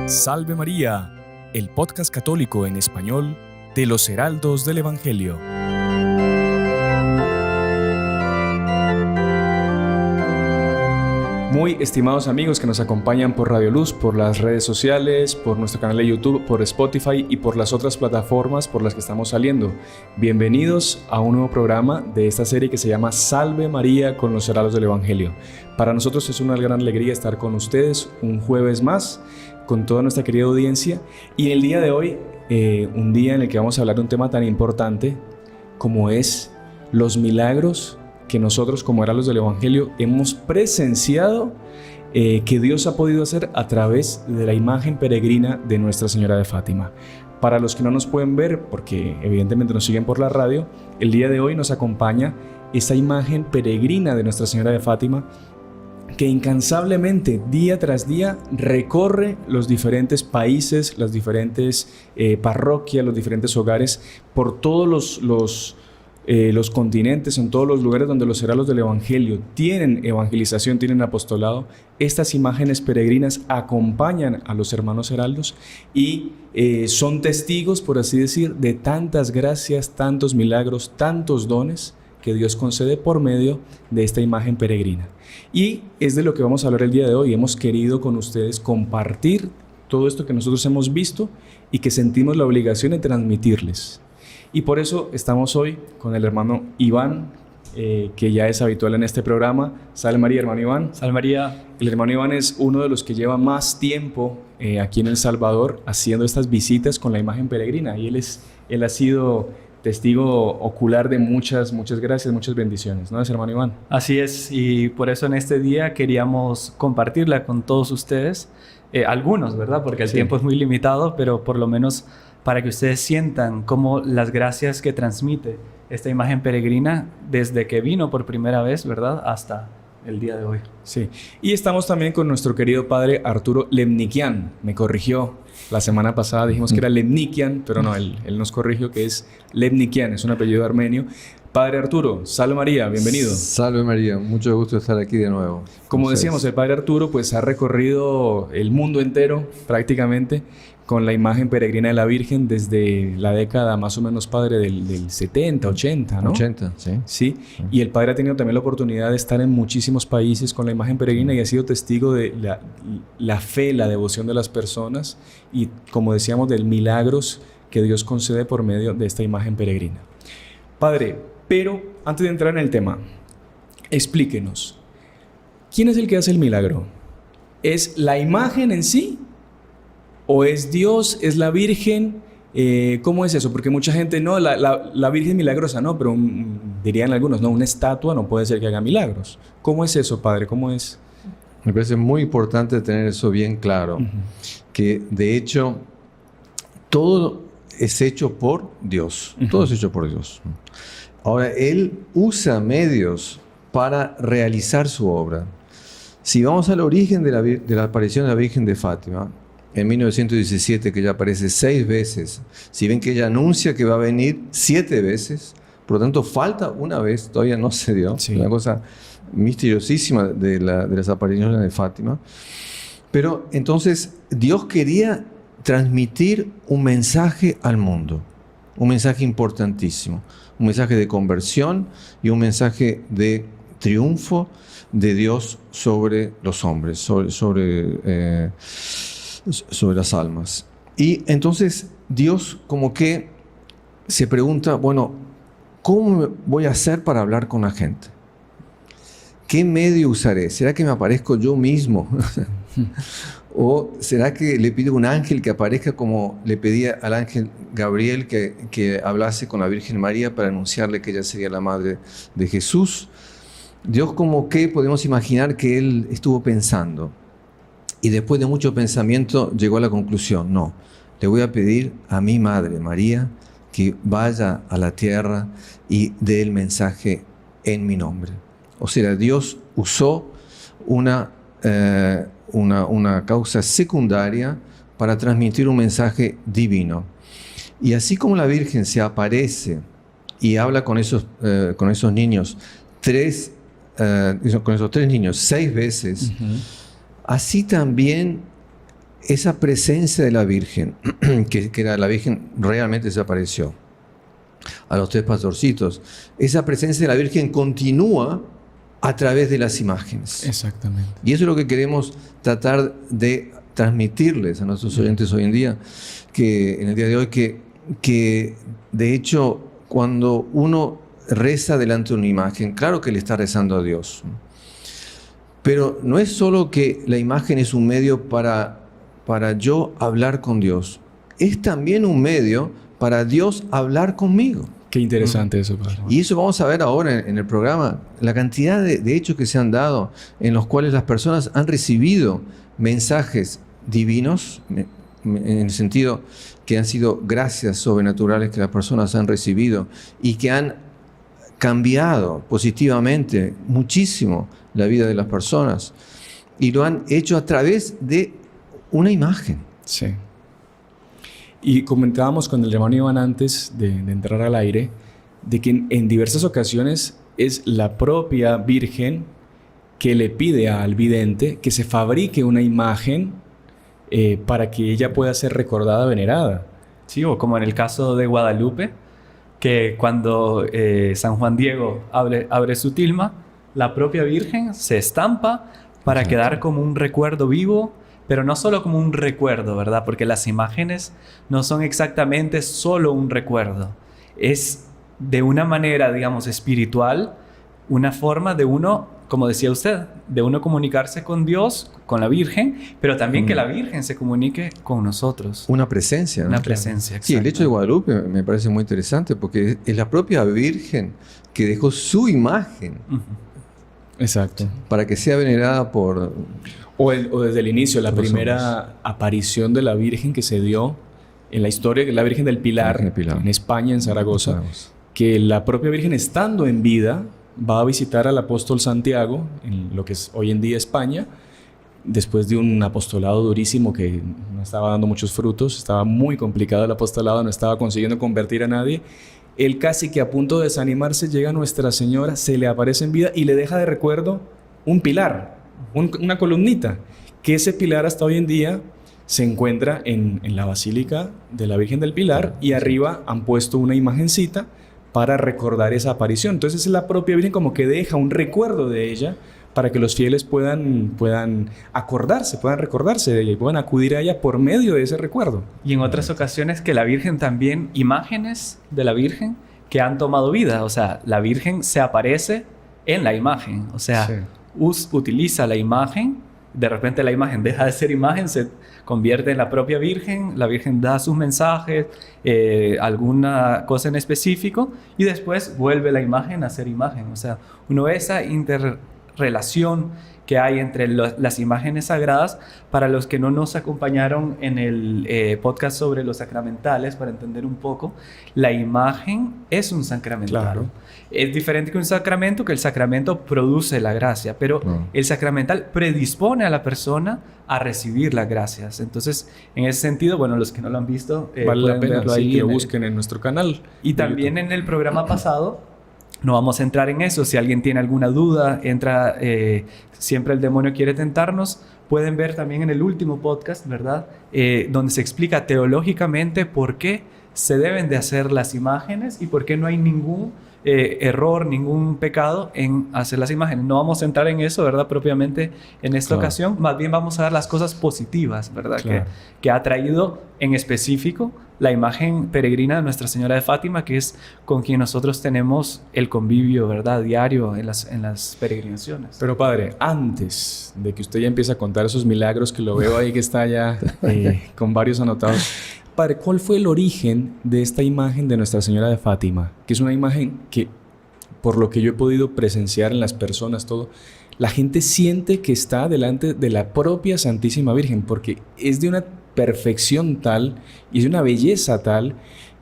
Salve María, el podcast católico en español de los Heraldos del Evangelio. Muy estimados amigos que nos acompañan por Radio Luz, por las redes sociales, por nuestro canal de YouTube, por Spotify y por las otras plataformas por las que estamos saliendo. Bienvenidos a un nuevo programa de esta serie que se llama Salve María con los Heraldos del Evangelio. Para nosotros es una gran alegría estar con ustedes un jueves más, con toda nuestra querida audiencia. Y en el día de hoy, un día en el que vamos a hablar de un tema tan importante como es los milagros que nosotros como heraldos del Evangelio hemos presenciado que Dios ha podido hacer a través de la imagen peregrina de Nuestra Señora de Fátima. Para los que no nos pueden ver, porque evidentemente nos siguen por la radio, el día de hoy nos acompaña esta imagen peregrina de Nuestra Señora de Fátima que incansablemente, día tras día, recorre los diferentes países, las diferentes parroquias, los diferentes hogares, por todos los continentes, en todos los lugares donde los heraldos del Evangelio tienen evangelización, tienen apostolado. Estas imágenes peregrinas acompañan a los hermanos heraldos y son testigos, por así decir, de tantas gracias, tantos milagros, tantos dones que Dios concede por medio de esta imagen peregrina. Y es de lo que vamos a hablar el día de hoy. Hemos querido con ustedes compartir todo esto que nosotros hemos visto y que sentimos la obligación de transmitirles. Y por eso estamos hoy con el hermano Iván, que ya es habitual en este programa. Salve María, hermano Iván. Salve María. El hermano Iván es uno de los que lleva más tiempo aquí en El Salvador haciendo estas visitas con la imagen peregrina. Y él ha sido testigo ocular de muchas gracias, muchas bendiciones, ¿no es, hermano Iván? Así es, y por eso en este día queríamos compartirla con todos ustedes, algunos, ¿verdad? Porque el tiempo es muy limitado, pero por lo menos para que ustedes sientan cómo las gracias que transmite esta imagen peregrina desde que vino por primera vez, ¿verdad? Hasta el día de hoy. Sí, y estamos también con nuestro querido padre Arturo Lemnikian. Me corrigió la semana pasada, dijimos que era Lemnikian, pero no, él nos corrigió que es Lemnikian, es un apellido armenio. Padre Arturo, salve María, bienvenido. Salve María, mucho gusto estar aquí de nuevo. Como decíamos, el padre Arturo pues ha recorrido el mundo entero prácticamente con la imagen peregrina de la Virgen desde la década más o menos, padre, del 70, 80, ¿no? 80, sí. Sí, y el padre ha tenido también la oportunidad de estar en muchísimos países con la imagen peregrina y ha sido testigo de la fe, la devoción de las personas y, como decíamos, de milagros que Dios concede por medio de esta imagen peregrina. Padre, pero antes de entrar en el tema, explíquenos, ¿quién es el que hace el milagro? ¿Es la imagen en sí? ¿O es Dios? ¿Es la Virgen? ¿Cómo es eso? Porque mucha gente, no, la Virgen milagrosa, no, pero dirían algunos, no, una estatua no puede ser que haga milagros. ¿Cómo es eso, padre? ¿Cómo es? Me parece muy importante tener eso bien claro, que de hecho todo es hecho por Dios, todo es hecho por Dios. Ahora, Él usa medios para realizar su obra. Si vamos al origen de la aparición de la Virgen de Fátima, en 1917, que ella aparece 6 veces, si ven que ella anuncia que va a venir 7 veces, por lo tanto falta una vez, todavía no se dio, sí. Una cosa misteriosísima de las apariciones de Fátima. Pero entonces Dios quería transmitir un mensaje al mundo, un mensaje importantísimo, un mensaje de conversión y un mensaje de triunfo de Dios sobre los hombres, sobre las almas. Y entonces Dios como que se pregunta, bueno, ¿cómo voy a hacer para hablar con la gente? ¿Qué medio usaré? ¿Será que me aparezco yo mismo? ¿O será que le pido a un ángel que aparezca como le pedía al ángel Gabriel que hablase con la Virgen María para anunciarle que ella sería la madre de Jesús? Dios como que podemos imaginar que Él estuvo pensando. Y después de mucho pensamiento llegó a la conclusión, no, le voy a pedir a mi madre María que vaya a la tierra y dé el mensaje en mi nombre. O sea, Dios usó una causa secundaria para transmitir un mensaje divino. Y así como la Virgen se aparece y habla con esos niños con esos 3 niños 6 veces, así también esa presencia de la Virgen, que era la Virgen, realmente desapareció. A los 3 pastorcitos. Esa presencia de la Virgen continúa a través de las imágenes. Exactamente. Y eso es lo que queremos tratar de transmitirles a nuestros oyentes hoy en día, que en el día de hoy, que de hecho cuando uno reza delante de una imagen, claro que le está rezando a Dios, pero no es solo que la imagen es un medio para yo hablar con Dios, es también un medio para Dios hablar conmigo. Qué interesante eso, padre. Y eso vamos a ver ahora en el programa, la cantidad de hechos que se han dado en los cuales las personas han recibido mensajes divinos, en el sentido que han sido gracias sobrenaturales que las personas han recibido y que han cambiado positivamente muchísimo la vida de las personas, y lo han hecho a través de una imagen. Sí. Y comentábamos con el hermano Iván antes de entrar al aire, de que en diversas ocasiones es la propia Virgen que le pide al vidente que se fabrique una imagen para que ella pueda ser recordada, venerada. Sí, o como en el caso de Guadalupe, que cuando San Juan Diego abre su tilma, la propia Virgen se estampa para quedar como un recuerdo vivo, pero no solo como un recuerdo, ¿verdad? Porque las imágenes no son exactamente solo un recuerdo. Es de una manera, digamos, espiritual, una forma de uno, como decía usted, de uno comunicarse con Dios, con la Virgen, pero también que la Virgen se comunique con nosotros. Una presencia, ¿no? Una presencia, exacto. Sí, el hecho de Guadalupe me parece muy interesante porque es la propia Virgen que dejó su imagen. Exacto. Para que sea venerada por... O desde el inicio, la primera aparición de la Virgen que se dio en la historia, la Virgen del Pilar, en España, en Zaragoza, que la propia Virgen, estando en vida, va a visitar al apóstol Santiago, en lo que es hoy en día España, después de un apostolado durísimo que no estaba dando muchos frutos, estaba muy complicado el apostolado, no estaba consiguiendo convertir a nadie. Él casi que a punto de desanimarse, llega Nuestra Señora, se le aparece en vida y le deja de recuerdo un pilar, una columnita, que ese pilar hasta hoy en día se encuentra en la Basílica de la Virgen del Pilar, y arriba han puesto una imagencita para recordar esa aparición. Entonces es la propia Virgen como que deja un recuerdo de ella para que los fieles puedan acordarse, puedan recordarse de ella y puedan acudir a ella por medio de ese recuerdo. Y en otras ocasiones que la Virgen también, imágenes de la Virgen que han tomado vida. O sea, la Virgen se aparece en la imagen. O sea, utiliza la imagen, de repente la imagen deja de ser imagen, se convierte en la propia Virgen, la Virgen da sus mensajes, alguna cosa en específico, y después vuelve la imagen a ser imagen. O sea, uno ve esa interrelación que hay entre las imágenes sagradas. Para los que no nos acompañaron en el podcast sobre los sacramentales, para entender un poco, la imagen es un sacramental. Claro. Es diferente que un sacramento, que el sacramento produce la gracia, pero el sacramental predispone a la persona a recibir las gracias. Entonces, en ese sentido, bueno, los que no lo han visto, vale la pena ahí que lo busquen en nuestro canal. Y también YouTube. En el programa pasado, no vamos a entrar en eso. Si alguien tiene alguna duda, entra, siempre el demonio quiere tentarnos. Pueden ver también en el último podcast, ¿verdad? Donde se explica teológicamente por qué se deben de hacer las imágenes y por qué no hay ningún error, ningún pecado en hacer las imágenes. No vamos a entrar en eso, ¿verdad? Propiamente en esta ocasión. Más bien vamos a ver las cosas positivas, ¿verdad? Que ha traído en específico la imagen peregrina de Nuestra Señora de Fátima, que es con quien nosotros tenemos el convivio, ¿verdad? Diario en las peregrinaciones. Pero padre, antes de que usted ya empiece a contar esos milagros, que lo veo ahí que está ya con varios anotados, padre, ¿cuál fue el origen de esta imagen de Nuestra Señora de Fátima? Que es una imagen que, por lo que yo he podido presenciar en las personas, todo, la gente siente que está delante de la propia Santísima Virgen, porque es de una perfección tal y es de una belleza tal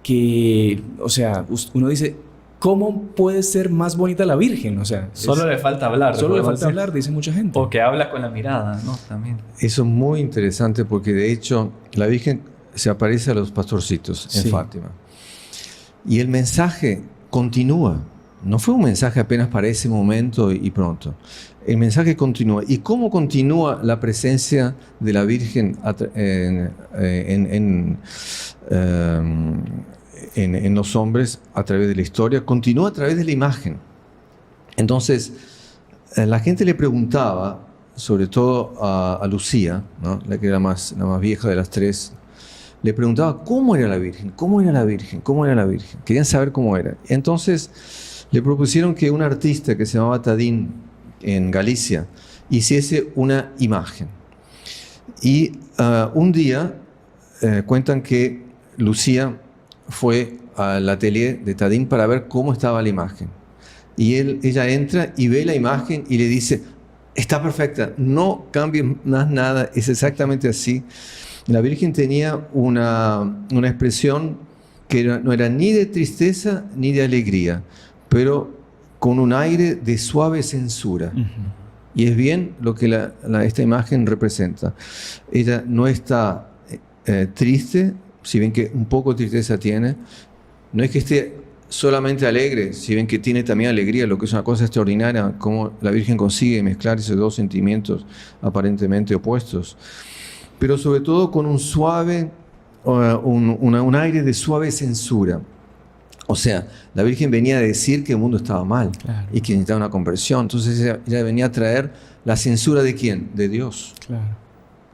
que, o sea, uno dice, ¿cómo puede ser más bonita la Virgen? O sea, solo le falta hablar. Solo le falta hablar, dice mucha gente. O que habla con la mirada, ¿no? También. Eso es muy interesante porque, de hecho, la Virgen se aparece a los pastorcitos en Fátima. Y el mensaje continúa. no fue un mensaje apenas para ese momento y pronto. El mensaje continúa. ¿Y cómo continúa la presencia de la Virgen en los hombres a través de la historia? Continúa a través de la imagen. Entonces, la gente le preguntaba, sobre todo a Lucía, ¿no? La que era la más vieja de las tres, le preguntaba cómo era la Virgen, cómo era la Virgen, cómo era la Virgen. Querían saber cómo era. Entonces, le propusieron que un artista que se llamaba Tadín, en Galicia, hiciese una imagen. Y un día cuentan que Lucía fue al atelier de Tadín para ver cómo estaba la imagen. Y ella entra y ve la imagen y le dice, está perfecta, no cambies más nada, es exactamente así. La Virgen tenía una expresión que no era ni de tristeza ni de alegría, pero con un aire de suave censura. Uh-huh. Y es bien lo que esta imagen representa. Ella no está triste, si bien que un poco de tristeza tiene, no es que esté solamente alegre, si bien que tiene también alegría, lo que es una cosa extraordinaria, cómo la Virgen consigue mezclar esos dos sentimientos aparentemente opuestos, pero sobre todo con un suave, un aire de suave censura. O sea, la Virgen venía a decir que el mundo estaba mal, claro, y que necesitaba una conversión. Entonces ella venía a traer la censura ¿de quién? De Dios. Claro.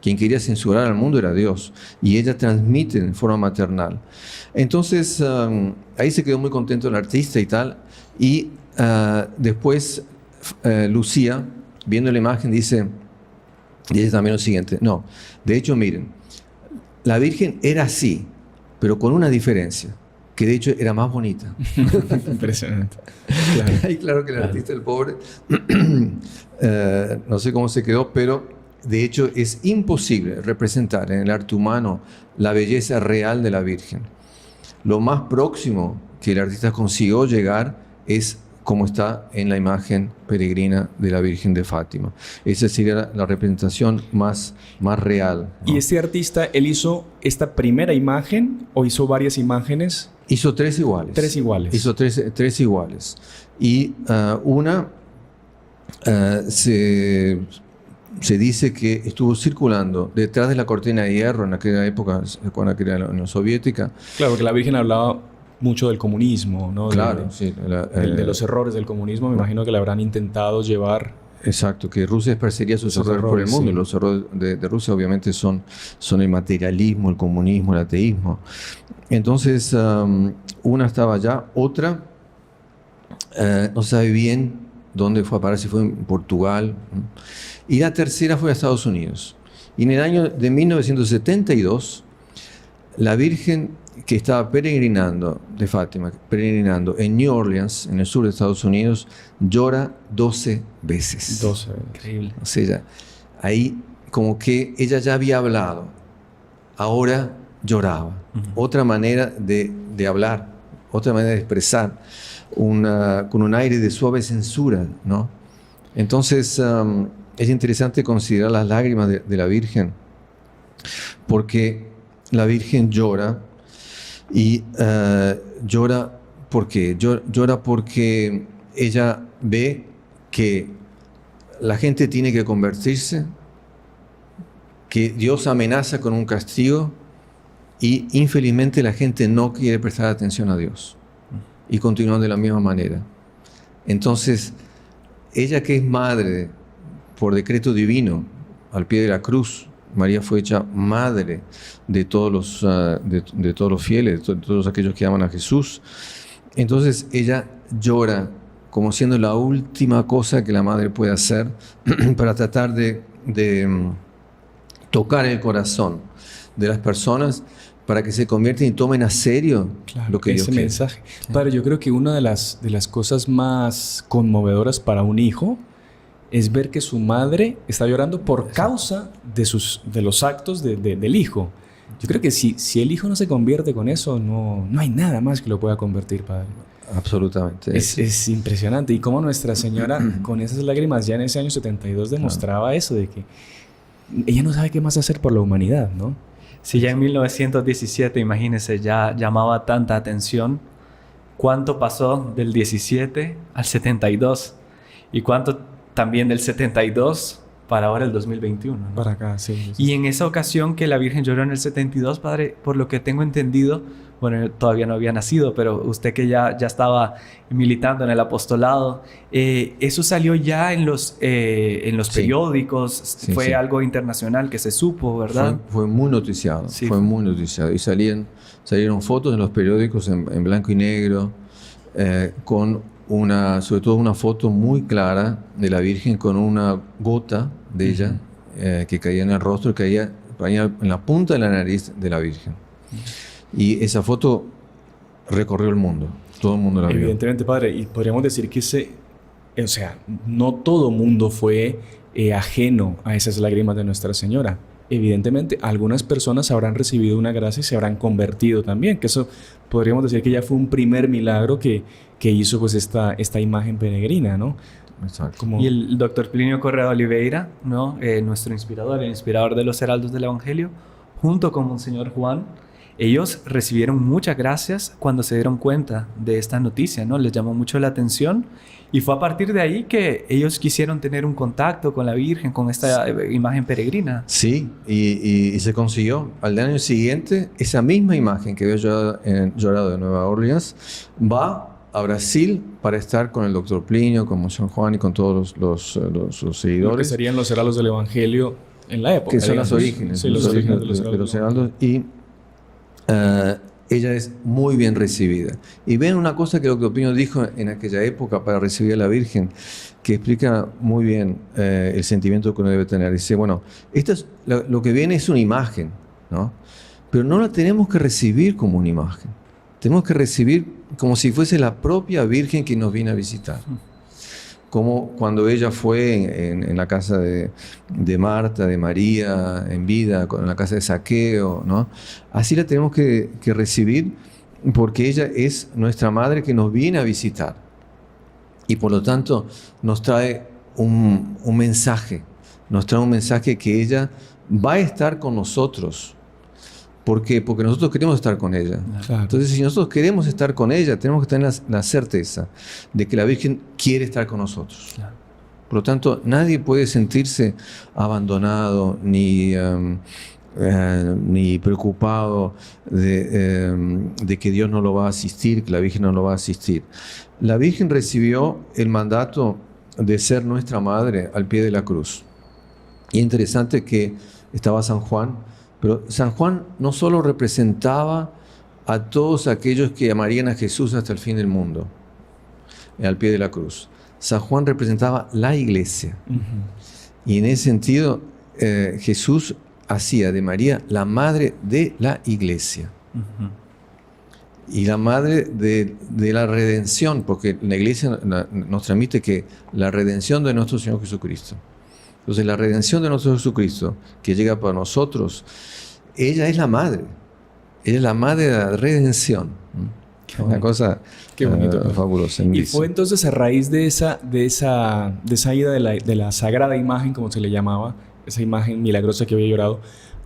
Quien quería censurar al mundo era Dios. Y ella transmite en forma maternal. Entonces, ahí se quedó muy contento el artista y tal. Y después Lucía, viendo la imagen, dice también lo siguiente. No, de hecho, miren, la Virgen era así, pero con una diferencia, que de hecho era más bonita. Impresionante. Claro. Y claro que el artista, el pobre, no sé cómo se quedó, pero de hecho es imposible representar en el arte humano la belleza real de la Virgen. Lo más próximo que el artista consiguió llegar es como está en la imagen peregrina de la Virgen de Fátima. Esa sería la representación más real, ¿no? ¿Y este artista, él hizo esta primera imagen o hizo varias imágenes? Hizo tres iguales. Tres iguales. Hizo tres iguales. Y una se dice que estuvo circulando detrás de la cortina de hierro en aquella época, cuando era la Unión Soviética. Claro, porque la Virgen hablaba mucho del comunismo, ¿no? Claro, sí. De los errores del comunismo, me imagino que le habrán intentado llevar. Exacto, que Rusia esparcería sus errores por el mundo. Sí. Y los errores de Rusia obviamente son el materialismo, el comunismo, el ateísmo. Entonces, una estaba allá, otra no sabe bien dónde fue a parar, si fue en Portugal. Y la tercera fue a Estados Unidos. Y en el año de 1972, la Virgen que estaba peregrinando de Fátima, peregrinando en New Orleans, en el sur de Estados Unidos, llora 12 veces. 12, increíble. O sea, ahí como que ella ya había hablado, ahora lloraba. Uh-huh. Otra manera de hablar, otra manera de expresar, con un aire de suave censura, ¿no? Entonces, es interesante considerar las lágrimas de la Virgen, porque la Virgen llora. Y llora porque ella ve que la gente tiene que convertirse, que Dios amenaza con un castigo y infelizmente la gente no quiere prestar atención a Dios y continúan de la misma manera. Entonces, ella que es madre por decreto divino al pie de la cruz, María fue hecha madre de todos los fieles, de todos aquellos que aman a Jesús. Entonces ella llora como siendo la última cosa que la madre puede hacer para tratar de tocar el corazón de las personas para que se conviertan y tomen a serio, claro, lo que Dios quiere. Ese mensaje. Padre, yo creo que una de las cosas más conmovedoras para un hijo es ver que su madre está llorando por causa de los actos del hijo. Yo creo que si el hijo no se convierte con eso, no hay nada más que lo pueda convertir, Padre. Absolutamente. Es impresionante. Y cómo Nuestra Señora, con esas lágrimas, ya en ese año 72 demostraba eso, de que ella no sabe qué más hacer por la humanidad, ¿no? Si ya en 1917, imagínense, ya llamaba tanta atención, cuánto pasó del 17 al 72 y cuánto también del 72 para ahora el 2021, ¿no? Para acá, sí. Y en esa ocasión que la Virgen lloró en el 72, Padre, por lo que tengo entendido, bueno, todavía no había nacido, pero usted que ya estaba militando en el apostolado, eso salió ya en los periódicos, fue algo internacional que se supo, ¿verdad? Fue muy noticiado, fue muy noticiado. Y salieron fotos en los periódicos en blanco y negro, con sobre todo una foto muy clara de la Virgen con una gota de ella que caía en el rostro, caía en la punta de la nariz de la Virgen. Y esa foto recorrió el mundo, todo el mundo la vio. Evidentemente, Padre, y podríamos decir que no todo mundo fue ajeno a esas lágrimas de Nuestra Señora. Evidentemente, algunas personas habrán recibido una gracia y se habrán convertido también, que eso podríamos decir que ya fue un primer milagro que hizo pues esta imagen peregrina, ¿no? Exacto. Y el doctor Plinio Correa de Oliveira, ¿no? Nuestro inspirador, el inspirador de los heraldos del Evangelio, junto con Monseñor Juan, ellos recibieron muchas gracias cuando se dieron cuenta de esta noticia, ¿no? Les llamó mucho la atención y fue a partir de ahí que ellos quisieron tener un contacto con la Virgen, con esta imagen peregrina. Sí, y se consiguió. Al año siguiente, esa misma imagen que había llorado de Nueva Orleans va a Brasil para estar con el doctor Plinio, con Monseñor Juan y con todos los seguidores. Lo que serían los heraldos del Evangelio en la época. Que son los orígenes. Sí, los orígenes de los heraldos. Y ella es muy bien recibida. Y ven una cosa que el doctor Plinio dijo en aquella época para recibir a la Virgen, que explica muy bien el sentimiento que uno debe tener. Dice, bueno, lo que viene es una imagen, ¿no? Pero no la tenemos que recibir como una imagen. Tenemos que recibir como si fuese la propia Virgen que nos viene a visitar. Como cuando ella fue en la casa de Marta, de María, en vida, en la casa de Zaqueo, ¿no? Así la tenemos que recibir porque ella es nuestra madre que nos viene a visitar. Y por lo tanto nos trae un mensaje. Nos trae un mensaje que ella va a estar con nosotros. ¿Por qué? Porque nosotros queremos estar con ella. Claro. Entonces, si nosotros queremos estar con ella, tenemos que tener la certeza de que la Virgen quiere estar con nosotros. Claro. Por lo tanto, nadie puede sentirse abandonado ni preocupado de que Dios no lo va a asistir, que la Virgen no lo va a asistir. La Virgen recibió el mandato de ser nuestra madre al pie de la cruz. Y es interesante que estaba San Juan, pero San Juan no solo representaba a todos aquellos que amarían a Jesús hasta el fin del mundo, al pie de la cruz. San Juan representaba la iglesia. Y en ese sentido, Jesús hacía de María la madre de la iglesia. Y la madre de la redención, porque la iglesia nos transmite que la redención de nuestro Señor Jesucristo. Entonces, la redención de nuestro Jesucristo, que llega para nosotros, ella es la madre. Ella es la madre de la redención. Una cosa fabulosa. Y fue entonces a raíz de esa ida de la sagrada imagen, como se le llamaba, esa imagen milagrosa que había llorado,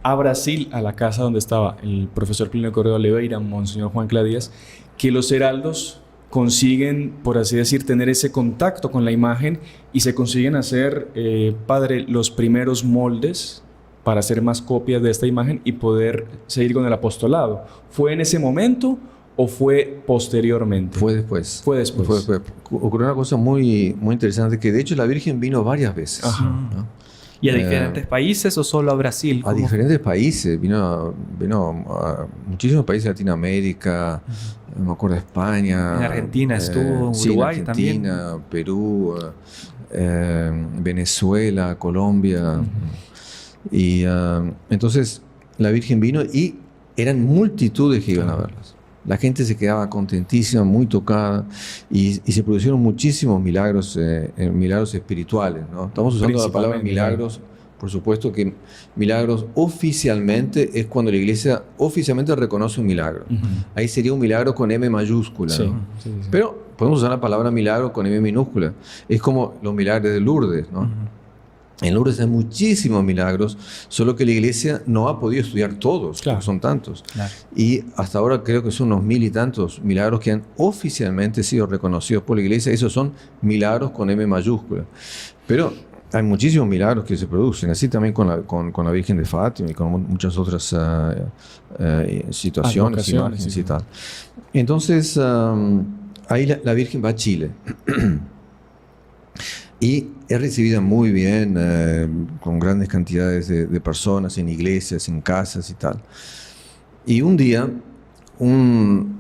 a Brasil, a la casa donde estaba el profesor Plinio Correa de Oliveira, Monseñor Juan Cladías, que los heraldos consiguen, por así decir, tener ese contacto con la imagen y se consiguen hacer, Padre, los primeros moldes para hacer más copias de esta imagen y poder seguir con el apostolado. ¿Fue en ese momento o fue posteriormente? Fue después. Fue después. Ocurrió una cosa muy, muy interesante, que de hecho la Virgen vino varias veces. ¿No? ¿Y a diferentes países o solo a Brasil? A diferentes países. Vino a muchísimos países de Latinoamérica, me acuerdo de España. En Argentina estuvo, sí, Uruguay en Argentina, también. Perú, Venezuela, Colombia. Y entonces la Virgen vino y eran multitudes que iban a verlas. La gente se quedaba contentísima, muy tocada, y se produjeron muchísimos milagros, milagros espirituales, ¿no? Estamos usando la palabra milagros, por supuesto que milagros oficialmente es cuando la iglesia oficialmente reconoce un milagro. Ahí sería un milagro con M mayúscula, ¿no? Sí. Pero podemos usar la palabra milagro con M minúscula. Es como los milagros de Lourdes, ¿no? En Lourdes hay muchísimos milagros, solo que la iglesia no ha podido estudiar todos, claro, porque son tantos. Claro. Y hasta ahora creo que son unos 1000 y tantos milagros que han oficialmente sido reconocidos por la iglesia. Esos son milagros con M mayúscula. Pero hay muchísimos milagros que se producen, así también con la Virgen de Fátima y con muchas otras situaciones, imágenes y tal. Entonces, ahí la Virgen va a Chile. Y es recibida muy bien, con grandes cantidades de personas, en iglesias, en casas y tal. Y un día, un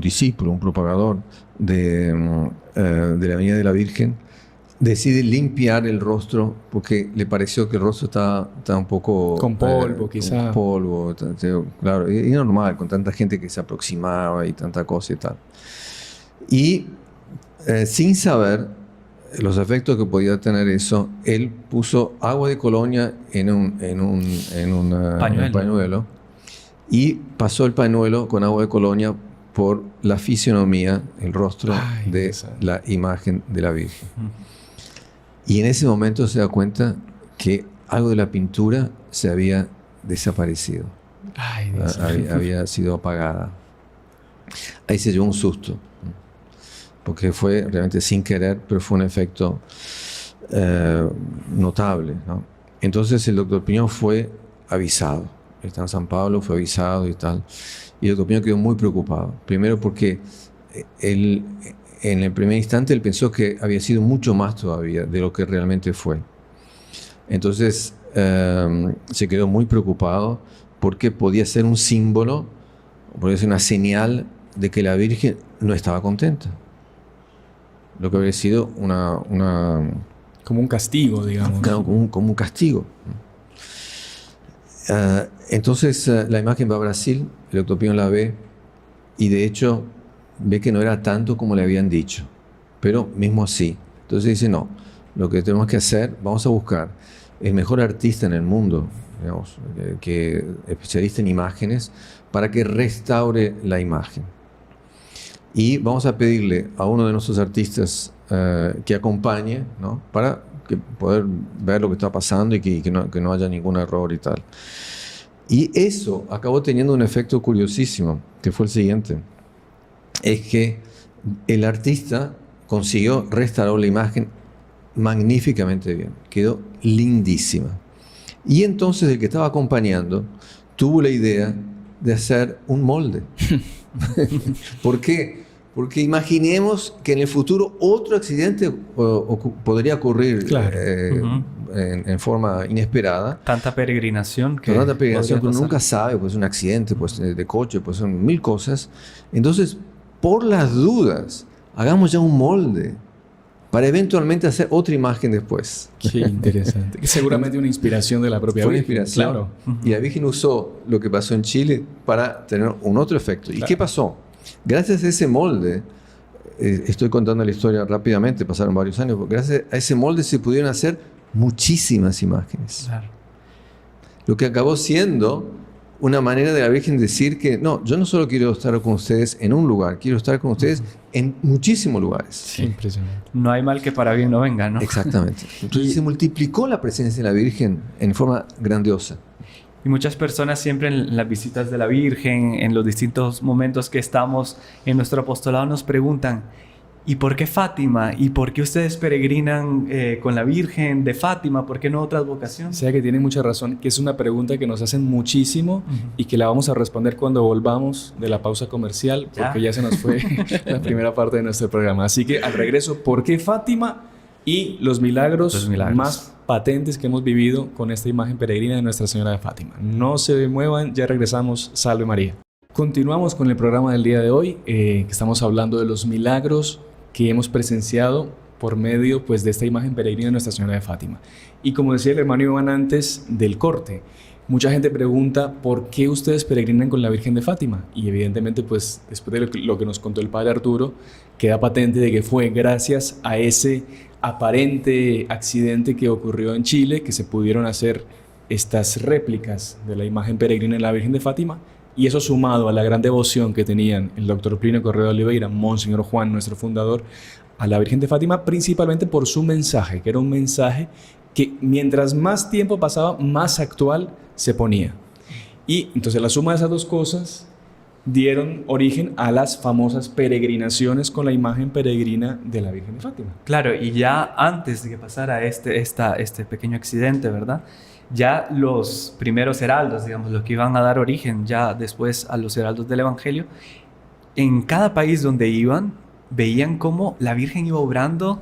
discípulo, un propagador de la Avenida de la Virgen, decide limpiar el rostro porque le pareció que el rostro estaba un poco... Con polvo, quizá. Con polvo, claro. Y normal, con tanta gente que se aproximaba y tanta cosa y tal. Y sin saber los efectos que podía tener eso, él puso agua de colonia en un pañuelo y pasó el pañuelo con agua de colonia por la fisionomía, el rostro de la imagen de la Virgen. Y en ese momento se da cuenta que algo de la pintura se había desaparecido. Había sido apagada. Ahí se llevó un susto, porque fue realmente sin querer, pero fue un efecto notable, ¿no? Entonces el doctor Piñón fue avisado. Está en San Pablo, fue avisado y tal. Y el doctor Piñón quedó muy preocupado. Primero porque él, en el primer instante, él pensó que había sido mucho más todavía de lo que realmente fue. Entonces se quedó muy preocupado porque podía ser un símbolo, podía ser una señal de que la Virgen no estaba contenta. Lo que habría sido como un castigo, digamos. Claro, como un castigo. Entonces la imagen va a Brasil, el doctor Piñón la ve y de hecho ve que no era tanto como le habían dicho, pero mismo así. Entonces dice, no, lo que tenemos que hacer, vamos a buscar el mejor artista en el mundo, digamos, que especialista en imágenes, para que restaure la imagen. Y vamos a pedirle a uno de nuestros artistas que acompañe, ¿no? Para poder ver lo que está pasando y que no haya ningún error y tal. Y eso acabó teniendo un efecto curiosísimo, que fue el siguiente. Es que el artista consiguió restaurar la imagen magníficamente bien. Quedó lindísima. Y entonces el que estaba acompañando tuvo la idea de hacer un molde. ¿Por qué? Porque imaginemos que en el futuro otro accidente podría ocurrir, claro, en forma inesperada. Tanta peregrinación que uno nunca sabe, pues un accidente, pues de coche, pues son 1000 cosas. Entonces, por las dudas, hagamos ya un molde para eventualmente hacer otra imagen después. Qué interesante. Que seguramente una inspiración de la propia Fue Virgen. Una inspiración. Claro. Y la Virgen usó lo que pasó en Chile para tener un otro efecto. Claro. ¿Y qué pasó? Gracias a ese molde, estoy contando la historia rápidamente, pasaron varios años, gracias a ese molde se pudieron hacer muchísimas imágenes. Claro. Lo que acabó siendo una manera de la Virgen decir que no, yo no solo quiero estar con ustedes en un lugar, quiero estar con ustedes en muchísimos lugares. Sí, impresionante. No hay mal que para bien no venga, ¿no? Exactamente. Entonces se multiplicó la presencia de la Virgen en forma grandiosa. Y muchas personas siempre en las visitas de la Virgen, en los distintos momentos que estamos en nuestro apostolado, nos preguntan, ¿y por qué Fátima? ¿Y por qué ustedes peregrinan con la Virgen de Fátima? ¿Por qué no otras vocaciones? O sea que tiene mucha razón, que es una pregunta que nos hacen muchísimo y que la vamos a responder cuando volvamos de la pausa comercial, porque ya se nos fue la primera parte de nuestro programa. Así que al regreso, ¿por qué Fátima? Y los milagros más patentes que hemos vivido con esta imagen peregrina de Nuestra Señora de Fátima. No se muevan, ya regresamos. Salve María. Continuamos con el programa del día de hoy, que estamos hablando de los milagros que hemos presenciado por medio, pues, de esta imagen peregrina de Nuestra Señora de Fátima. Y como decía el hermano Iván antes del corte, mucha gente pregunta ¿por qué ustedes peregrinan con la Virgen de Fátima? Y evidentemente, pues, después de lo que nos contó el padre Arturo, queda patente de que fue gracias a ese aparente accidente que ocurrió en Chile, que se pudieron hacer estas réplicas de la imagen peregrina de la Virgen de Fátima, y eso sumado a la gran devoción que tenían el doctor Plinio Correa de Oliveira, Monseñor Juan, nuestro fundador, a la Virgen de Fátima principalmente por su mensaje, que era un mensaje que mientras más tiempo pasaba, más actual se ponía. Y entonces la suma de esas dos cosas dieron origen a las famosas peregrinaciones con la imagen peregrina de la Virgen de Fátima. Claro, y ya antes de que pasara este pequeño accidente, ¿verdad? Ya los primeros heraldos, digamos, los que iban a dar origen ya después a los heraldos del Evangelio, en cada país donde iban, veían cómo la Virgen iba obrando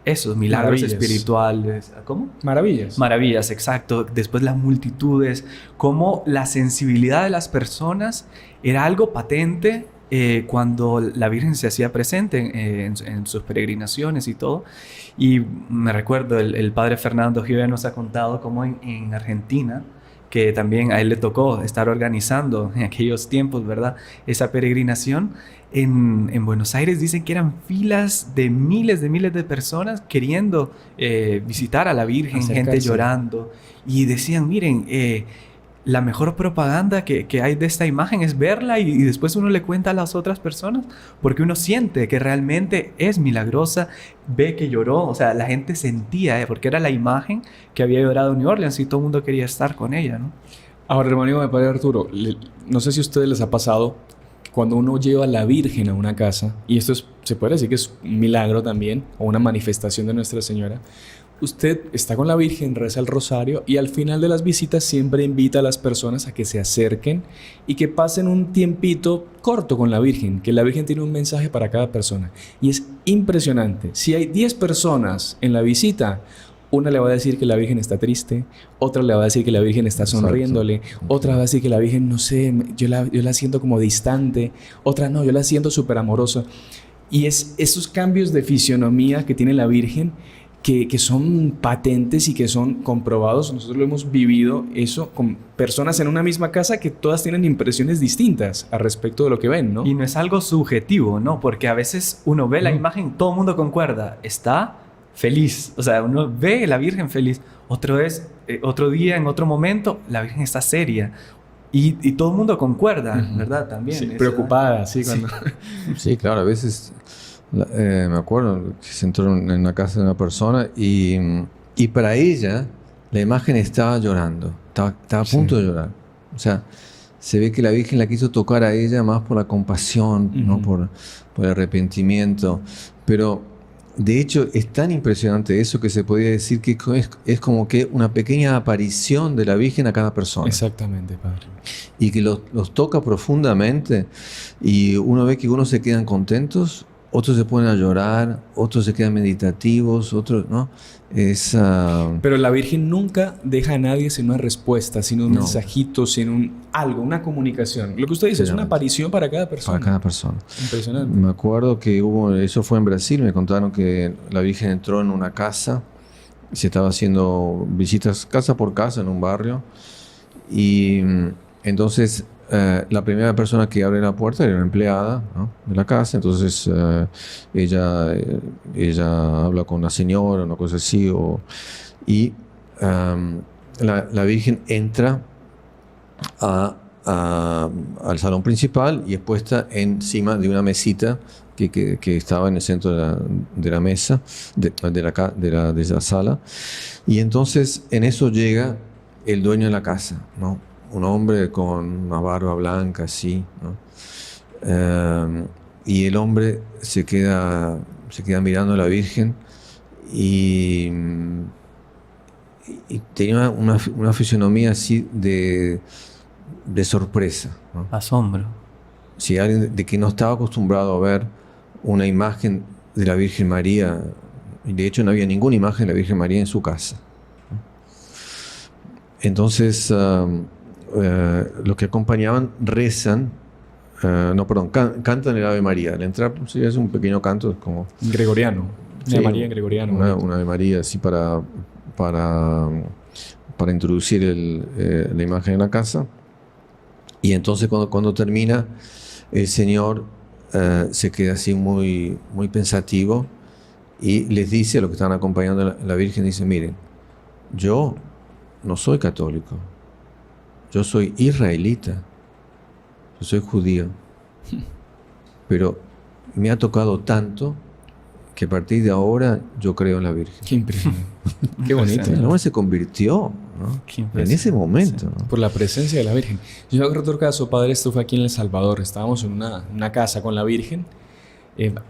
esos milagros espirituales. ¿Cómo? Maravillas. Maravillas, exacto. Después las multitudes, cómo la sensibilidad de las personas era algo patente cuando la Virgen se hacía presente en sus peregrinaciones y todo. Y me recuerdo, el padre Fernando Give nos ha contado cómo en Argentina, que también a él le tocó estar organizando en aquellos tiempos, ¿verdad?, esa peregrinación. En Buenos Aires dicen que eran filas de miles de personas queriendo visitar a la Virgen, gente llorando. Y decían, miren, la mejor propaganda que hay de esta imagen es verla y después uno le cuenta a las otras personas, porque uno siente que realmente es milagrosa, ve que lloró, o sea, la gente sentía, porque era la imagen que había llorado en New Orleans y todo el mundo quería estar con ella, ¿no? Ahora, hermano, me padre Arturo, no sé si a ustedes les ha pasado cuando uno lleva a la Virgen a una casa, y esto se puede decir que es un milagro también, o una manifestación de Nuestra Señora. Usted está con la Virgen, reza el rosario y al final de las visitas siempre invita a las personas a que se acerquen y que pasen un tiempito corto con la Virgen, que la Virgen tiene un mensaje para cada persona. Y es impresionante. Si hay 10 personas en la visita, una le va a decir que la Virgen está triste, otra le va a decir que la Virgen está sonriéndole, otra va a decir que la Virgen, no sé, yo la siento como distante, otra no, yo la siento súper amorosa. Y es esos cambios de fisionomía que tiene la Virgen que son patentes y que son comprobados. Nosotros lo hemos vivido eso con personas en una misma casa que todas tienen impresiones distintas al respecto de lo que ven, ¿no? Y no es algo subjetivo, ¿no? Porque a veces uno ve la imagen, todo el mundo concuerda, está feliz. O sea, uno ve la Virgen feliz. Otro día, en otro momento, la Virgen está seria. Y todo el mundo concuerda, ¿verdad? También. Sí, preocupada, sí. Cuando... Sí, claro, a veces... me acuerdo que se entró en la casa de una persona y para ella la imagen estaba llorando, estaba a punto de llorar. O sea, se ve que la Virgen la quiso tocar a ella más por la compasión, ¿no? por el arrepentimiento. Pero de hecho es tan impresionante eso que se podría decir que es como que una pequeña aparición de la Virgen a cada persona. Exactamente, padre. Y que los toca profundamente y uno ve que unos se quedan contentos, otros se ponen a llorar, otros se quedan meditativos, otros, ¿no? Pero la Virgen nunca deja a nadie sin una respuesta, sin un mensajito, sin algo, una comunicación. Lo que usted dice es una aparición para cada persona. Para cada persona. Impresionante. Me acuerdo que eso fue en Brasil, me contaron que la Virgen entró en una casa, se estaba haciendo visitas casa por casa en un barrio, y entonces... la primera persona que abre la puerta era una empleada, ¿no?, de la casa. Entonces ella habla con la señora, una cosa así, y la Virgen entra al salón principal y es puesta encima de una mesita que estaba en el centro de la mesa, de la sala. Y entonces en eso llega el dueño de la casa, ¿no?, un hombre con una barba blanca así, ¿no? Y el hombre se queda mirando a la Virgen y tenía una fisionomía así de sorpresa, ¿no? Asombro. Si alguien de que no estaba acostumbrado a ver una imagen de la Virgen María, y de hecho no había ninguna imagen de la Virgen María en su casa, ¿no? Entonces los que acompañaban rezan, cantan el Ave María. Al entrar, sí, es un pequeño canto, es como... Gregoriano. Sí, Ave María en gregoriano. Una Ave María así para introducir la imagen en la casa. Y entonces cuando termina, el Señor se queda así muy, muy pensativo y les dice a los que estaban acompañando a la Virgen, dice, miren, yo no soy católico. Yo soy israelita, yo soy judío, pero me ha tocado tanto que a partir de ahora yo creo en la Virgen. Qué impresionante. Qué bonito. El hombre se convirtió, ¿no? En ese momento. Sí, ¿no? por la presencia de la Virgen. Yo me acuerdo otro caso, padre, esto fue aquí en El Salvador. Estábamos en una casa con la Virgen.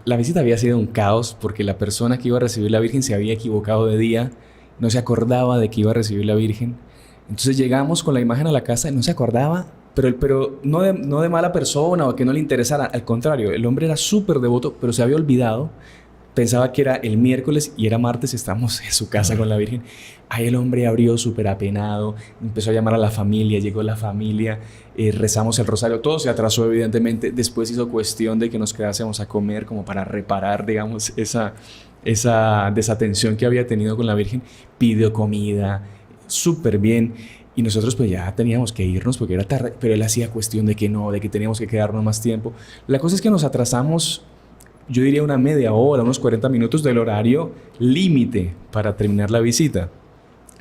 La visita había sido un caos porque la persona que iba a recibir la Virgen se había equivocado de día, no se acordaba de que iba a recibir la Virgen. Entonces llegamos con la imagen a la casa y no se acordaba, pero no de mala persona o que no le interesara. Al contrario, el hombre era súper devoto, pero se había olvidado. Pensaba que era el miércoles y era martes, estamos en su casa con la Virgen. Ahí el hombre abrió súper apenado, empezó a llamar a la familia, llegó la familia, rezamos el rosario, todo se atrasó evidentemente. Después hizo cuestión de que nos quedásemos a comer como para reparar, digamos, esa desatención que había tenido con la Virgen. Pidió comida, súper bien. Y nosotros pues ya teníamos que irnos porque era tarde, pero él hacía cuestión de que no, de que teníamos que quedarnos más tiempo. La cosa es que nos atrasamos, yo diría una media hora, unos 40 minutos del horario límite para terminar la visita.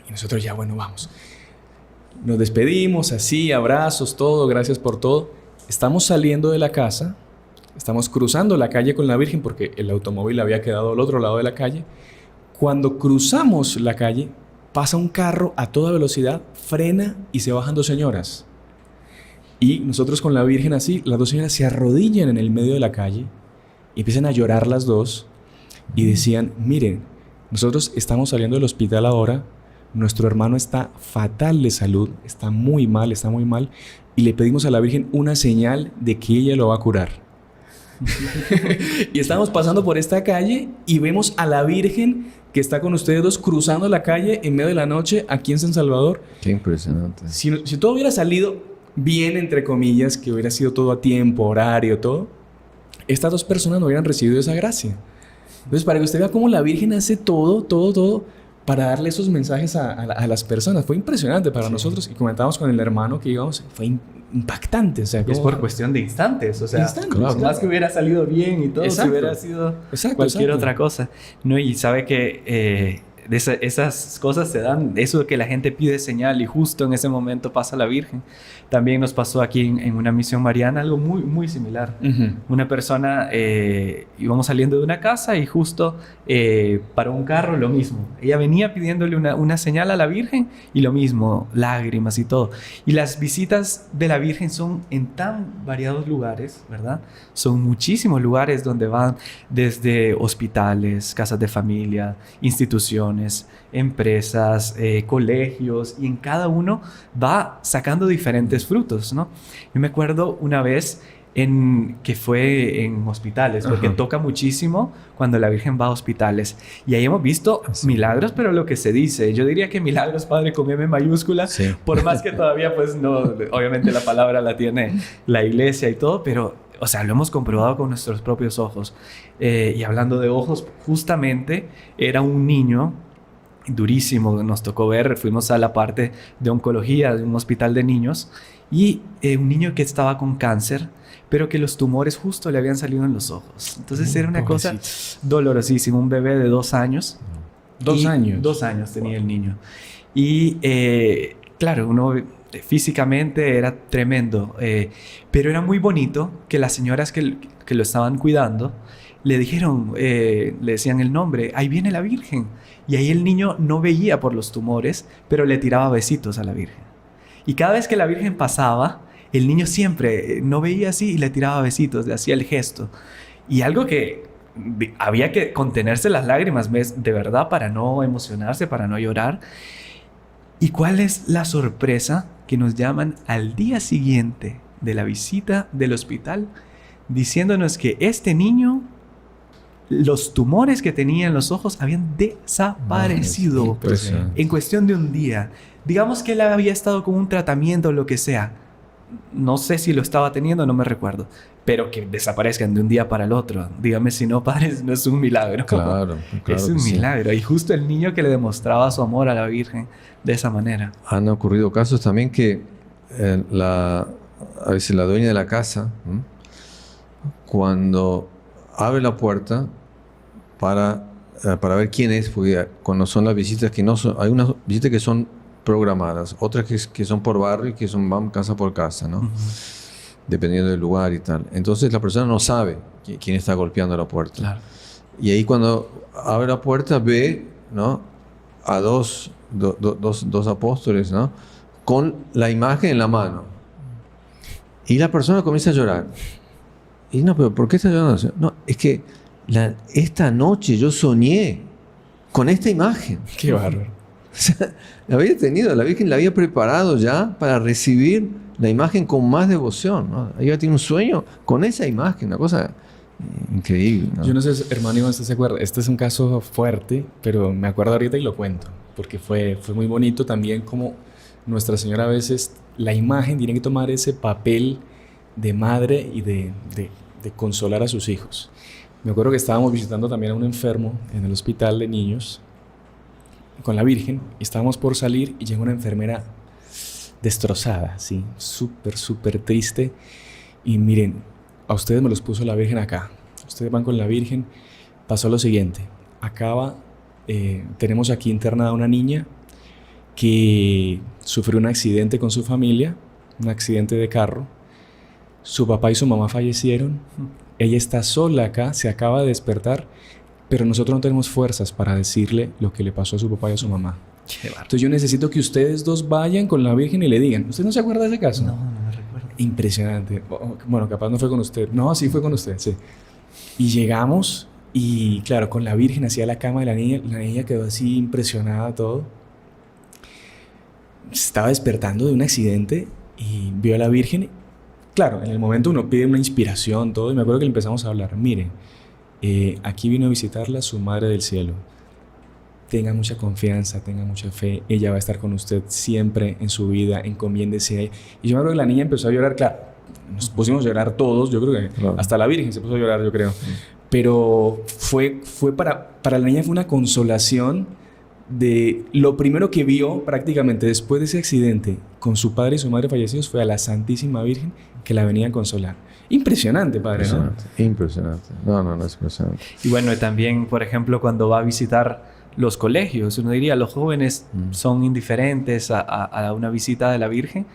Y nosotros ya, bueno, vamos. Nos despedimos, así, abrazos, todo, gracias por todo. Estamos saliendo de la casa, estamos cruzando la calle con la Virgen porque el automóvil había quedado al otro lado de la calle. Cuando cruzamos la calle, pasa un carro a toda velocidad, frena y se bajan dos señoras. Y nosotros con la Virgen así, las dos señoras se arrodillan en el medio de la calle y empiezan a llorar las dos y decían, miren, nosotros estamos saliendo del hospital ahora, nuestro hermano está fatal de salud, está muy mal, y le pedimos a la Virgen una señal de que ella lo va a curar. Y estamos pasando por esta calle y vemos a la Virgen que está con ustedes dos cruzando la calle en medio de la noche aquí en San Salvador. Qué impresionante. Si todo hubiera salido bien, entre comillas, que hubiera sido todo a tiempo, horario, todo, estas dos personas no hubieran recibido esa gracia. Entonces, para que usted vea cómo la Virgen hace todo para darle esos mensajes a las personas. Fue impresionante para nosotros. Y comentábamos con el hermano que íbamos, fue impactante. O sea, es por cuestión de instantes. O sea, claro. Más que hubiera salido bien y todo, si hubiera sido cualquier otra cosa. No, y sabe que esas cosas se dan, eso de que la gente pide señal y justo en ese momento pasa la Virgen. También nos pasó aquí en una misión mariana algo muy, muy similar. Una persona, íbamos saliendo de una casa y justo paró un carro, lo mismo. Ella venía pidiéndole una señal a la Virgen y lo mismo, lágrimas y todo. Y las visitas de la Virgen son en tan variados lugares, ¿verdad? Son muchísimos lugares donde van desde hospitales, casas de familia, instituciones, empresas, colegios, y en cada uno va sacando diferentes frutos, ¿no? Yo me acuerdo una vez que fue en hospitales, porque toca muchísimo cuando la Virgen va a hospitales. Y ahí hemos visto milagros, pero lo que se dice, yo diría que milagros, Padre, con M mayúscula, por más que todavía, pues no, obviamente la palabra la tiene la iglesia y todo, pero, o sea, lo hemos comprobado con nuestros propios ojos. Y hablando de ojos, justamente era un niño durísimo, nos tocó ver, fuimos a la parte de oncología de un hospital de niños y un niño que estaba con cáncer, pero que los tumores justo le habían salido en los ojos. Entonces era una cosa dolorosísima, un bebé de 2 años. 2 años. 2 años tenía el niño. Y claro, uno físicamente era tremendo, pero era muy bonito que las señoras que lo estaban cuidando le dijeron, le decían el nombre, ahí viene la Virgen. Y ahí el niño no veía por los tumores, pero le tiraba besitos a la Virgen. Y cada vez que la Virgen pasaba, el niño siempre no veía así y le tiraba besitos, le hacía el gesto. Y algo que había que contenerse las lágrimas, de verdad, para no emocionarse, para no llorar. ¿Y cuál es la sorpresa? Que nos llaman al día siguiente de la visita del hospital, diciéndonos que este niño, los tumores que tenía en los ojos habían desaparecido en cuestión de un día. Digamos que él había estado con un tratamiento o lo que sea. No sé si lo estaba teniendo, no me recuerdo. Pero que desaparezcan de un día para el otro. Dígame si no, padre, no es un milagro. Claro es un milagro. Y justo el niño que le demostraba su amor a la Virgen de esa manera. Han ocurrido casos también que a veces la dueña de la casa, cuando abre la puerta para ver quién es, porque cuando son las visitas que no son, hay unas visitas que son programadas, otras que son por barrio y que van casa por casa, ¿no? Dependiendo del lugar y tal. Entonces la persona no sabe quién está golpeando la puerta. Claro. Y ahí cuando abre la puerta ve, ¿no?, a dos apóstoles, ¿no?, con la imagen en la mano. Y la persona comienza a llorar. Y no, pero ¿por qué está llorando? No, es que esta noche yo soñé con esta imagen. Qué bárbaro. O sea, la había tenido, la Virgen la había preparado ya para recibir la imagen con más devoción, ¿no? Ella tiene un sueño con esa imagen, una cosa increíble, ¿no? Yo no sé, hermano Iván, ¿usted se acuerda? Este es un caso fuerte, pero me acuerdo ahorita y lo cuento, porque fue muy bonito también como Nuestra Señora a veces, la imagen tiene que tomar ese papel de madre y de consolar a sus hijos. Me acuerdo que estábamos visitando también a un enfermo en el hospital de niños con la Virgen, y estábamos por salir y llega una enfermera destrozada, sí, súper triste. Y miren, a ustedes me los puso la Virgen acá. Ustedes van con la Virgen. Pasó lo siguiente. Tenemos aquí internada una niña que sufrió un accidente con su familia, un accidente de carro. Su papá y su mamá fallecieron. Ella está sola acá, se acaba de despertar, pero nosotros no tenemos fuerzas para decirle lo que le pasó a su papá y a su mamá. Entonces yo necesito que ustedes dos vayan con la Virgen y le digan. ¿Usted no se acuerda de ese caso? No me recuerdo. Impresionante. Bueno, capaz no fue con usted. No, sí fue con usted, sí. Y llegamos y claro, con la Virgen hacia la cama de la niña quedó así impresionada todo. Se estaba despertando de un accidente y vio a la Virgen. Claro, en el momento uno pide una inspiración, todo, y me acuerdo que le empezamos a hablar. Mire, aquí vino a visitarla su Madre del Cielo. Tenga mucha confianza, tenga mucha fe. Ella va a estar con usted siempre en su vida. Encomiéndese a ella. Y yo me acuerdo que la niña empezó a llorar. Claro, nos pusimos a llorar todos. Yo creo que hasta la Virgen se puso a llorar, yo creo. Pero fue para la niña fue una consolación de lo primero que vio prácticamente después de ese accidente con su padre y su madre fallecidos fue a la Santísima Virgen que la venía a consolar. Impresionante, padre, impresionante, ¿no? Impresionante. No, es impresionante. Y bueno, también, por ejemplo, cuando va a visitar los colegios, uno diría, los jóvenes son indiferentes a una visita de la Virgen,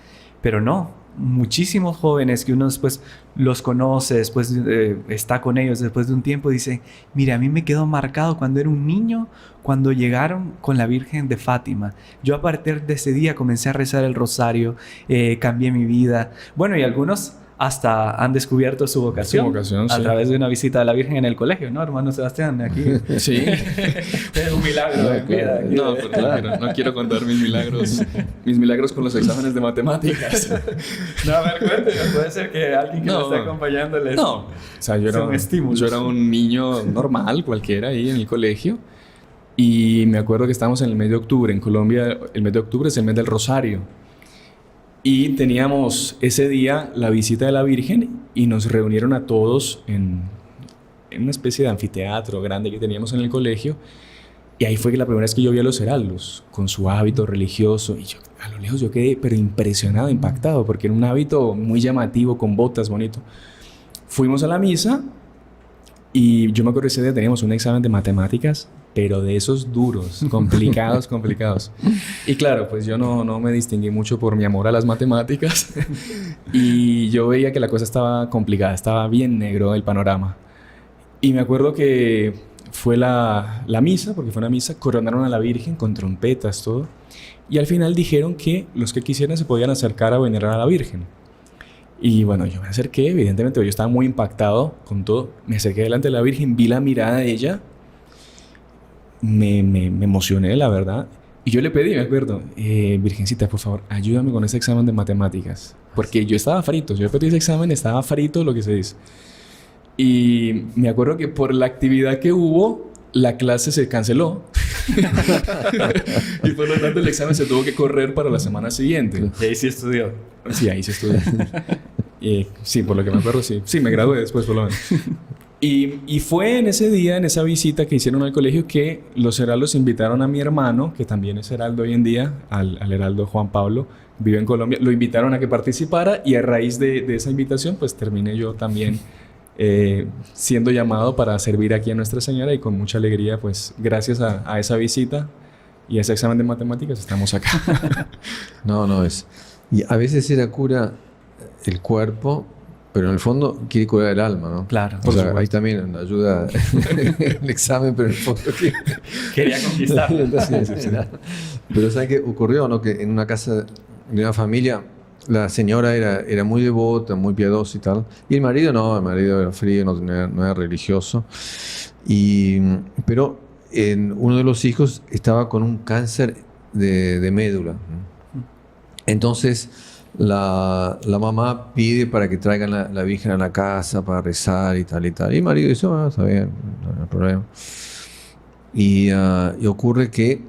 pero no. Muchísimos jóvenes que uno después los conoce, después está con ellos después de un tiempo, dice, mira, a mí me quedó marcado cuando era un niño, cuando llegaron con la Virgen de Fátima. Yo a partir de ese día comencé a rezar el rosario, cambié mi vida. Bueno, y algunos hasta han descubierto su vocación a través de una visita a la Virgen en el colegio, ¿no, hermano Sebastián? Aquí. Sí. Es un milagro de vida. No, pues claro, no quiero contar mis milagros con los exámenes de matemáticas. No, a ver, cuéntenos. Puede ser que alguien que nos esté acompañando les... No, o sea, yo era un niño normal, cualquiera, ahí en el colegio. Y me acuerdo que estábamos en el mes de octubre. En Colombia, el mes de octubre es el mes del Rosario. Y teníamos ese día la visita de la Virgen y nos reunieron a todos en una especie de anfiteatro grande que teníamos en el colegio. Y ahí fue que la primera vez que yo vi a los heraldos con su hábito religioso. Y yo, a lo lejos yo quedé pero impresionado, impactado, porque era un hábito muy llamativo, con botas, bonito. Fuimos a la misa y yo me acuerdo que ese día teníamos un examen de matemáticas, pero de esos duros, complicados. Y claro, pues yo no me distinguí mucho por mi amor a las matemáticas. Y yo veía que la cosa estaba complicada, estaba bien negro el panorama. Y me acuerdo que fue la misa, porque fue una misa, coronaron a la Virgen con trompetas, todo. Y al final dijeron que los que quisieran se podían acercar a venerar a la Virgen. Y bueno, yo me acerqué, evidentemente, yo estaba muy impactado con todo. Me acerqué delante de la Virgen, vi la mirada de ella. Me emocioné, la verdad. Y yo le pedí, me acuerdo, Virgencita, por favor, ayúdame con ese examen de matemáticas. Porque yo estaba frito. Yo pedí ese examen, estaba frito, lo que se dice. Y me acuerdo que por la actividad que hubo, la clase se canceló. Y por lo tanto el examen se tuvo que correr para la semana siguiente. ¿Y ahí sí estudió? Sí, ahí sí estudió. Sí, por lo que me acuerdo, sí. Sí, me gradué después, por lo menos. Y fue en ese día, en esa visita que hicieron al colegio, que los heraldos invitaron a mi hermano, que también es heraldo hoy en día, al heraldo Juan Pablo, vive en Colombia. Lo invitaron a que participara y a raíz de esa invitación, pues terminé yo también siendo llamado para servir aquí a Nuestra Señora, y con mucha alegría, pues gracias a esa visita y a ese examen de matemáticas estamos acá. No es. Y a veces era cura el cuerpo, pero en el fondo quiere curar el alma, ¿no? Claro. O sea, ahí también ayuda el examen, pero en el fondo quería conquistar. Pero ¿sabes qué ocurrió, no? Que en una casa de una familia la señora era muy devota, muy piadosa y tal, y el marido era frío, no era religioso, pero uno de los hijos estaba con un cáncer de médula. Entonces la mamá pide para que traigan la Virgen a la casa para rezar y tal y tal. Y el marido dice, está bien, no hay problema. Y ocurre que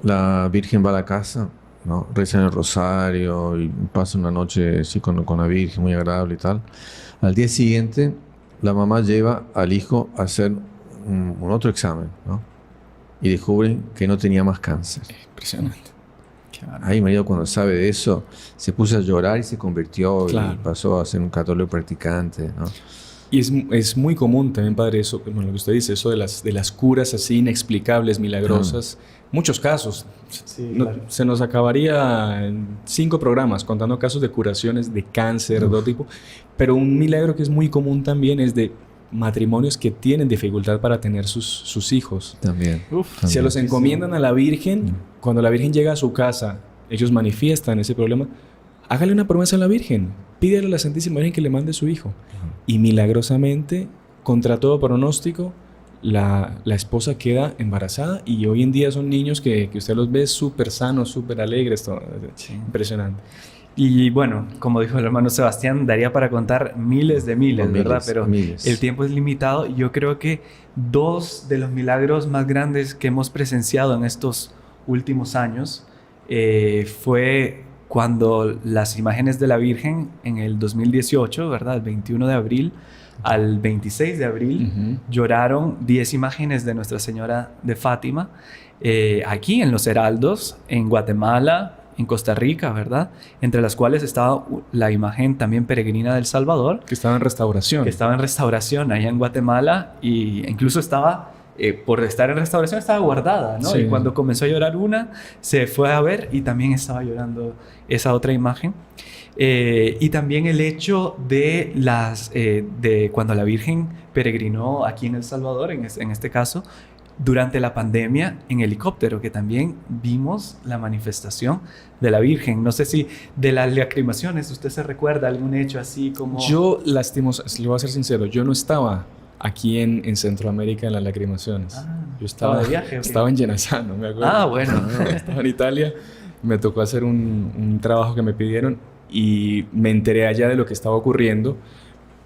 la Virgen va a la casa, ¿no? Rezan el rosario y pasa una noche así con la Virgen, muy agradable y tal. Al día siguiente, la mamá lleva al hijo a hacer un otro examen, ¿no? Y descubren que no tenía más cáncer. Impresionante. Ahí mi marido, cuando sabe de eso, se puso a llorar y se convirtió, claro, y pasó a ser un católico practicante, ¿no? Y es muy común también, padre, eso, bueno, lo que usted dice, eso de las curas así inexplicables, milagrosas. Muchos casos. Sí, claro. Se nos acabaría en 5 programas contando casos de curaciones de cáncer, de todo tipo. Pero un milagro que es muy común también es de matrimonios que tienen dificultad para tener sus hijos. También. Se los encomiendan a la Virgen. Cuando la Virgen llega a su casa, ellos manifiestan ese problema. Hágale una promesa a la Virgen. Pídele a la Santísima Virgen que le mande su hijo. Y milagrosamente, contra todo pronóstico, la esposa queda embarazada. Y hoy en día son niños que usted los ve súper sanos, súper alegres. Todo. Sí. Impresionante. Y bueno, como dijo el hermano Sebastián, daría para contar miles, ¿verdad? Pero el tiempo es limitado. Yo creo que 2 de los milagros más grandes que hemos presenciado en estos últimos años fue cuando las imágenes de la Virgen en el 2018, ¿verdad? El 21 de abril al 26 de abril, lloraron 10 imágenes de Nuestra Señora de Fátima aquí en Los Heraldos, en Guatemala, en Costa Rica, ¿verdad? Entre las cuales estaba la imagen también peregrina del Salvador. Que estaba en restauración. Que estaba en restauración allá en Guatemala, y incluso estaba, por estar en restauración, estaba guardada, ¿no? Sí. Y cuando comenzó a llorar una, se fue a ver y también estaba llorando esa otra imagen. Y también el hecho de cuando la Virgen peregrinó aquí en El Salvador, en este caso, durante la pandemia en helicóptero, que también vimos la manifestación de la Virgen. No sé si de las lacrimaciones usted se recuerda algún hecho así como... Yo, le voy a ser sincero, yo no estaba aquí en Centroamérica en las lacrimaciones. Yo estaba de viaje. Estaba en Llenasano, me acuerdo. Bueno. Estaba en Italia, me tocó hacer un trabajo que me pidieron y me enteré allá de lo que estaba ocurriendo,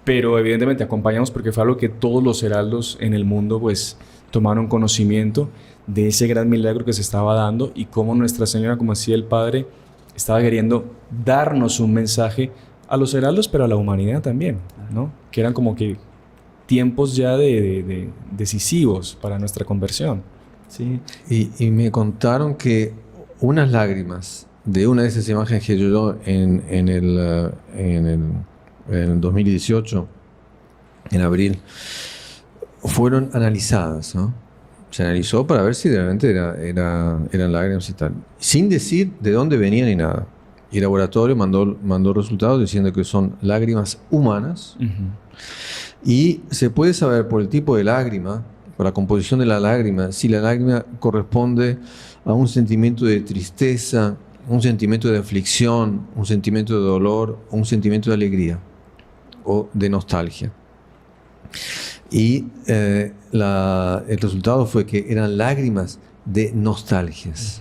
pero evidentemente acompañamos porque fue algo que todos los heraldos en el mundo pues tomaron conocimiento de ese gran milagro que se estaba dando y cómo Nuestra Señora, como decía el Padre, estaba queriendo darnos un mensaje a los heraldos, pero a la humanidad también, ¿no? Que eran como que tiempos ya de decisivos para nuestra conversión. Sí. Y me contaron que unas lágrimas de una de esas imágenes que lloró en el 2018, en abril, fueron analizadas, ¿no? Se analizó para ver si realmente eran lágrimas y tal, sin decir de dónde venían ni nada. Y el laboratorio mandó resultados diciendo que son lágrimas humanas. Y se puede saber por el tipo de lágrima, por la composición de la lágrima, si la lágrima corresponde a un sentimiento de tristeza, un sentimiento de aflicción, un sentimiento de dolor, o un sentimiento de alegría o de nostalgia. Y el resultado fue que eran lágrimas de nostalgias.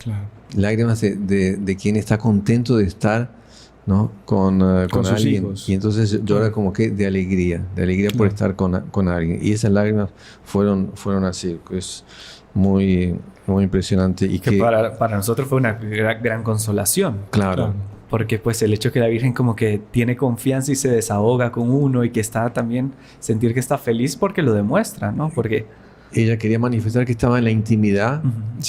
Claro. Lágrimas de quien está contento de estar, ¿no? con sus alguien. hijos. Y entonces llora como que de alegría por estar con alguien. Y esas lágrimas fueron así. Es muy, muy impresionante. Y que para nosotros fue una gran consolación. Claro. Porque pues el hecho que la Virgen como que tiene confianza y se desahoga con uno y que está también, sentir que está feliz porque lo demuestra, ¿no? Porque ella quería manifestar que estaba en la intimidad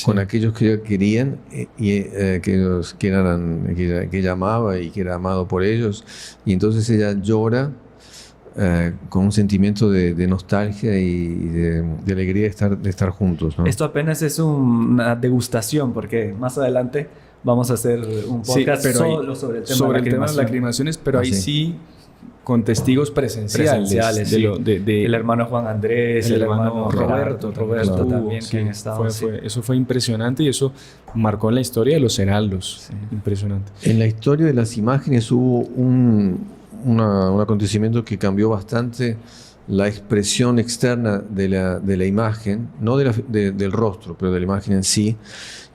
con aquellos que querían y que ella amaba y que era amado por ellos. Y entonces ella llora con un sentimiento de nostalgia y de alegría de estar juntos, ¿no? Esto apenas es una degustación, porque más adelante vamos a hacer un podcast solo sobre el tema de las lacrimaciones, pero ahí sí con testigos presenciales. El hermano Juan Andrés, el hermano Roberto también, sí, que han estado. Eso fue impresionante y eso marcó en la historia de los heraldos. Sí. Impresionante. En la historia de las imágenes hubo un acontecimiento que cambió bastante la expresión externa de la imagen, no del rostro, pero de la imagen en sí,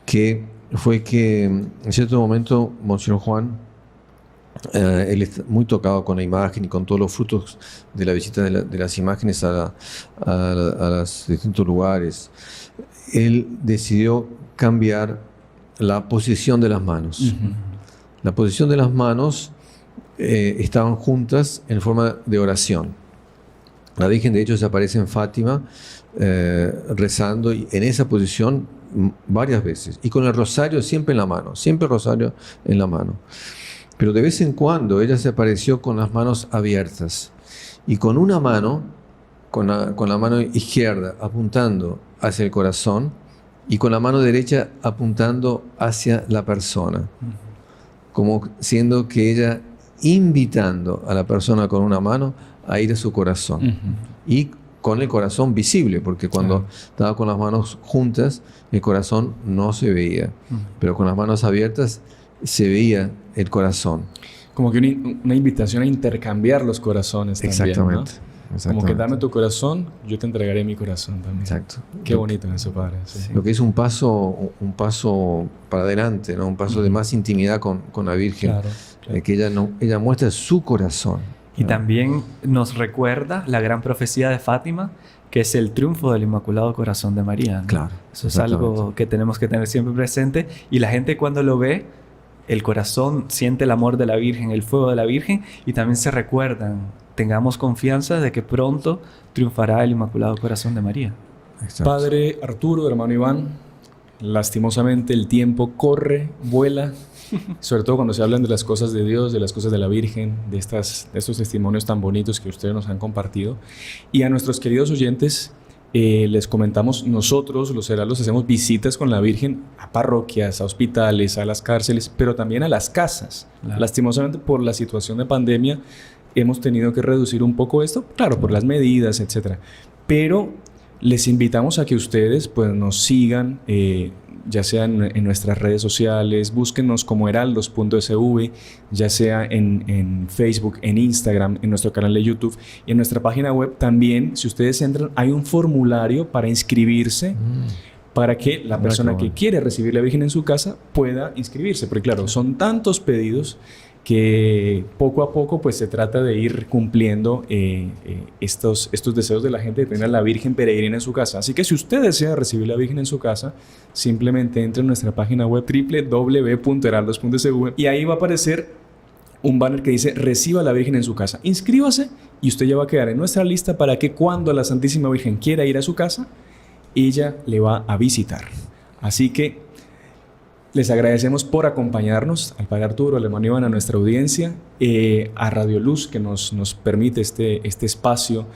que fue que en cierto momento Monseñor Juan, él está muy tocado con la imagen y con todos los frutos de la visita de las imágenes a los distintos lugares. Él decidió cambiar la posición de las manos. Uh-huh. La posición de las manos estaban juntas en forma de oración. La Virgen, de hecho, se aparece en Fátima rezando y en esa posición varias veces. Y con el rosario siempre en la mano, siempre el rosario en la mano. Pero de vez en cuando ella se apareció con las manos abiertas y con una mano, con la mano izquierda apuntando hacia el corazón y con la mano derecha apuntando hacia la persona. Como siendo que ella invitando a la persona con una mano a ir a su corazón. Uh-huh. Y con el corazón visible, porque cuando estaba con las manos juntas, el corazón no se veía. Uh-huh. Pero con las manos abiertas se veía el corazón. Como que una invitación a intercambiar los corazones también. Exactamente. ¿No? Como que dame tu corazón, yo te entregaré mi corazón también. Exacto. Qué bonito eso, padre. Sí. Lo que es un paso para adelante, ¿no? Un paso de más intimidad con la Virgen. Claro. Que ella muestra su corazón. Y también nos recuerda la gran profecía de Fátima, que es el triunfo del Inmaculado Corazón de María, ¿no? Claro. Eso es algo que tenemos que tener siempre presente. Y la gente cuando lo ve, el corazón siente el amor de la Virgen, el fuego de la Virgen, y también se recuerdan. Tengamos confianza de que pronto triunfará el Inmaculado Corazón de María. Exacto. Padre Arturo, hermano Iván, lastimosamente el tiempo corre, vuela. Sobre todo cuando se hablan de las cosas de Dios, de las cosas de la Virgen, de estos testimonios tan bonitos que ustedes nos han compartido. Y a nuestros queridos oyentes les comentamos, nosotros los heraldos hacemos visitas con la Virgen a parroquias, a hospitales, a las cárceles, pero también a las casas. Claro. Lastimosamente por la situación de pandemia hemos tenido que reducir un poco esto, claro, por las medidas, etc. Pero les invitamos a que ustedes pues, nos sigan, ya sea en nuestras redes sociales, búsquenos como heraldos.sv, ya sea en Facebook, en Instagram, en nuestro canal de YouTube y en nuestra página web también. Si ustedes entran, hay un formulario para inscribirse para que la persona que quiere recibir la Virgen en su casa pueda inscribirse. Porque claro, son tantos pedidos que poco a poco pues se trata de ir cumpliendo estos deseos de la gente de tener a la Virgen peregrina en su casa. Así que si usted desea recibir la Virgen en su casa, simplemente entre en nuestra página web www.heraldos.sv y ahí va a aparecer un banner que dice reciba a la Virgen en su casa. Inscríbase y usted ya va a quedar en nuestra lista para que cuando la Santísima Virgen quiera ir a su casa, ella le va a visitar. Así que les agradecemos por acompañarnos, al Padre Arturo, al hermano Iván, a nuestra audiencia, a Radio Luz, que nos permite este espacio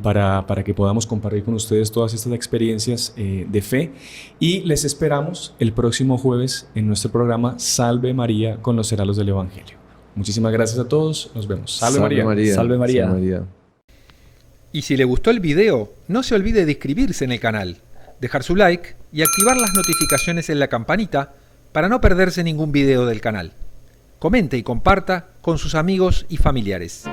para que podamos compartir con ustedes todas estas experiencias de fe. Y les esperamos el próximo jueves en nuestro programa Salve María con los heraldos del Evangelio. Muchísimas gracias a todos. Nos vemos. Salve María. Salve María. Salve María. Y si le gustó el video, no se olvide de inscribirse en el canal, dejar su like y activar las notificaciones en la campanita para no perderse ningún video del canal. Comente y comparta con sus amigos y familiares.